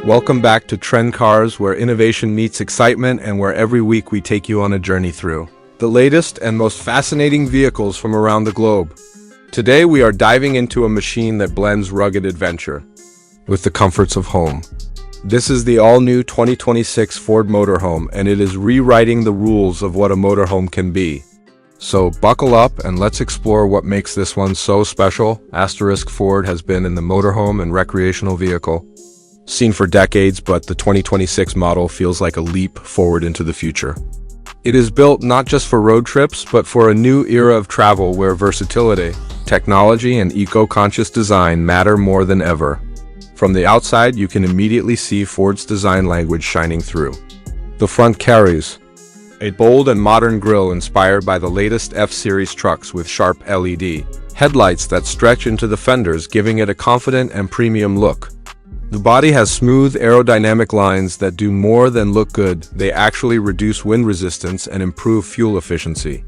Welcome back to Trend Cars, where innovation meets excitement and where every week we take you on a journey through the latest and most fascinating vehicles from around the globe. Today we are diving into a machine that blends rugged adventure with the comforts of home. This is the all-new 2026 Ford Motorhome, and it is rewriting the rules of what a motorhome can be. So buckle up and let's explore what makes this one so special. Ford has been in the motorhome and recreational vehicle scene for decades, but the 2026 model feels like a leap forward into the future. It is built not just for road trips, but for a new era of travel where versatility, technology, and eco-conscious design matter more than ever. From the outside, you can immediately see Ford's design language shining through. The front carries a bold and modern grille inspired by the latest F-Series trucks with sharp LED headlights that stretch into the fenders, giving it a confident and premium look. The body has smooth aerodynamic lines that do more than look good. They actually reduce wind resistance and improve fuel efficiency.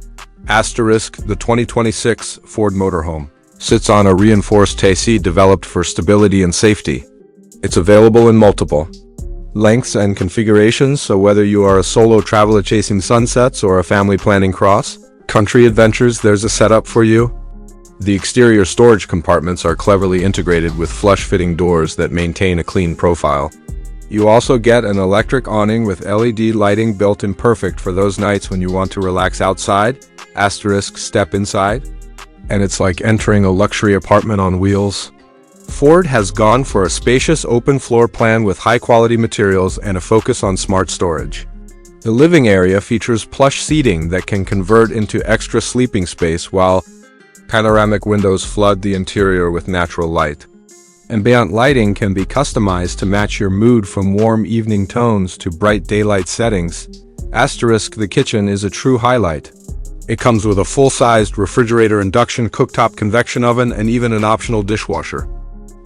The 2026 Ford Motorhome sits on a reinforced chassis developed for stability and safety. It's available in multiple lengths and configurations, so whether you are a solo traveler chasing sunsets or a family planning cross-country adventures, there's a setup for you. The exterior storage compartments are cleverly integrated with flush-fitting doors that maintain a clean profile. You also get an electric awning with LED lighting built in, perfect for those nights when you want to relax outside. Step inside, and it's like entering a luxury apartment on wheels. Ford has gone for a spacious open floor plan with high-quality materials and a focus on smart storage. The living area features plush seating that can convert into extra sleeping space, while panoramic windows flood the interior with natural light. Ambient lighting can be customized to match your mood, from warm evening tones to bright daylight settings. The kitchen is a true highlight. It comes with a full-sized refrigerator, induction cooktop, convection oven, and even an optional dishwasher.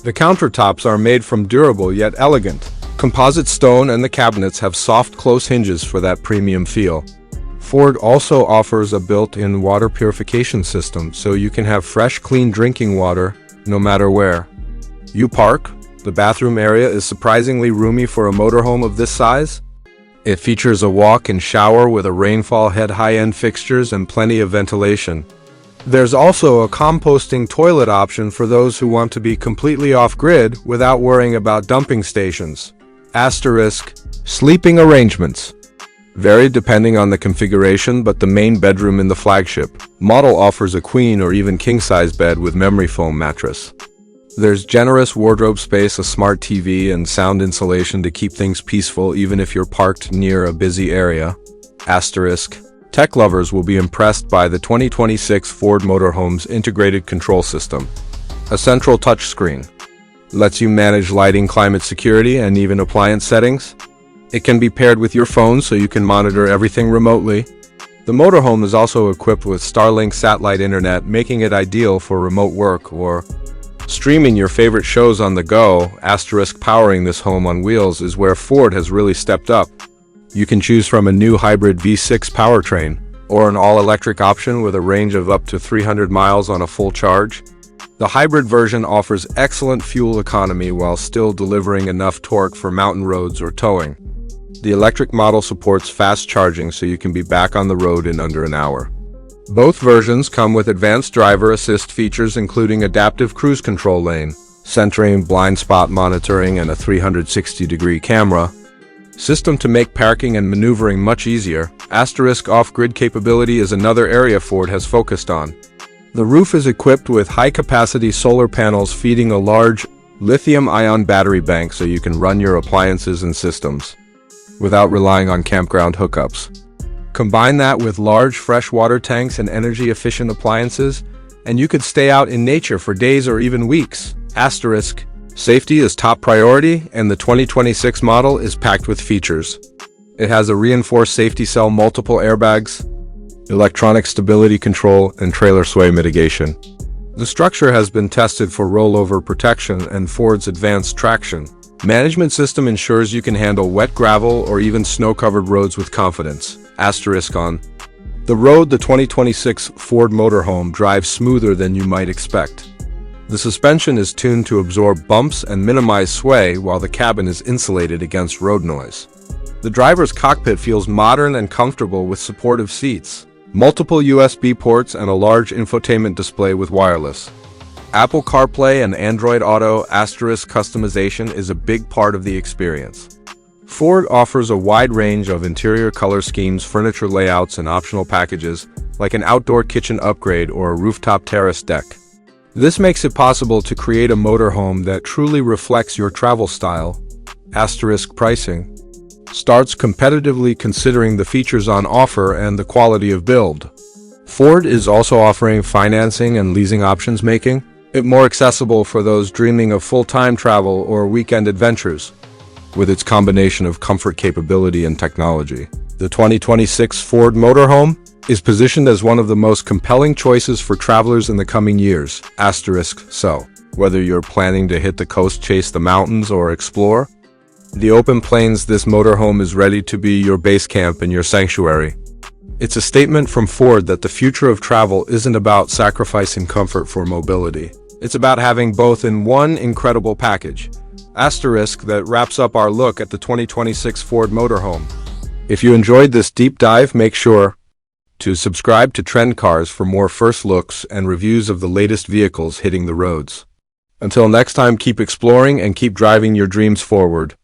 The countertops are made from durable yet elegant composite stone, and the cabinets have soft close hinges for that premium feel. Ford also offers a built-in water purification system, so you can have fresh, clean drinking water no matter where you park. The bathroom area is surprisingly roomy for a motorhome of this size. It features a walk-in shower with a rainfall head, high-end fixtures, and plenty of ventilation. There's also a composting toilet option for those who want to be completely off-grid without worrying about dumping stations. Sleeping arrangements vary depending on the configuration, but the main bedroom in the flagship model offers a queen or even king-size bed with memory foam mattress. There's generous wardrobe space, a smart TV, and sound insulation to keep things peaceful even if you're parked near a busy area. Tech lovers will be impressed by the 2026 Ford Motorhome's integrated control system. A central touchscreen lets you manage lighting, climate, security, and even appliance settings. It can be paired with your phone so you can monitor everything remotely. The motorhome is also equipped with Starlink satellite internet, making it ideal for remote work or streaming your favorite shows on the go. Powering this home on wheels is where Ford has really stepped up. You can choose from a new hybrid V6 powertrain or an all-electric option with a range of up to 300 miles on a full charge. The hybrid version offers excellent fuel economy while still delivering enough torque for mountain roads or towing. The electric model supports fast charging, so you can be back on the road in under an hour. Both versions come with advanced driver assist features, including adaptive cruise control, lane centering, blind spot monitoring, and a 360-degree camera system to make parking and maneuvering much easier. Off-grid capability is another area Ford has focused on. The roof is equipped with high-capacity solar panels feeding a large lithium-ion battery bank, so you can run your appliances and systems without relying on campground hookups. Combine that with large freshwater tanks and energy-efficient appliances, and you could stay out in nature for days or even weeks. Safety is top priority, and the 2026 model is packed with features. It has a reinforced safety cell, multiple airbags, electronic stability control, and trailer sway mitigation. The structure has been tested for rollover protection, and Ford's advanced traction management system ensures you can handle wet, gravel, or even snow-covered roads with confidence. On the road, the 2026 Ford Motorhome drives smoother than you might expect. The suspension is tuned to absorb bumps and minimize sway, while the cabin is insulated against road noise. The driver's cockpit feels modern and comfortable with supportive seats, multiple USB ports, and a large infotainment display with wireless. Apple CarPlay and Android Auto * customization is a big part of the experience. Ford offers a wide range of interior color schemes, furniture layouts, and optional packages, like an outdoor kitchen upgrade or a rooftop terrace deck. This makes it possible to create a motorhome that truly reflects your travel style. Pricing starts competitively considering the features on offer and the quality of build. Ford is also offering financing and leasing options, making it more accessible for those dreaming of full-time travel or weekend adventures. With its combination of comfort, capability, and technology, the 2026 Ford Motorhome is positioned as one of the most compelling choices for travelers in the coming years. So, whether you're planning to hit the coast, chase the mountains, or explore the open plains, this motorhome is ready to be your base camp and your sanctuary. It's a statement from Ford that the future of travel isn't about sacrificing comfort for mobility. It's about having both in one incredible package. That wraps up our look at the 2026 Ford Motorhome. If you enjoyed this deep dive, make sure to subscribe to Trend Cars for more first looks and reviews of the latest vehicles hitting the roads. Until next time, keep exploring and keep driving your dreams forward.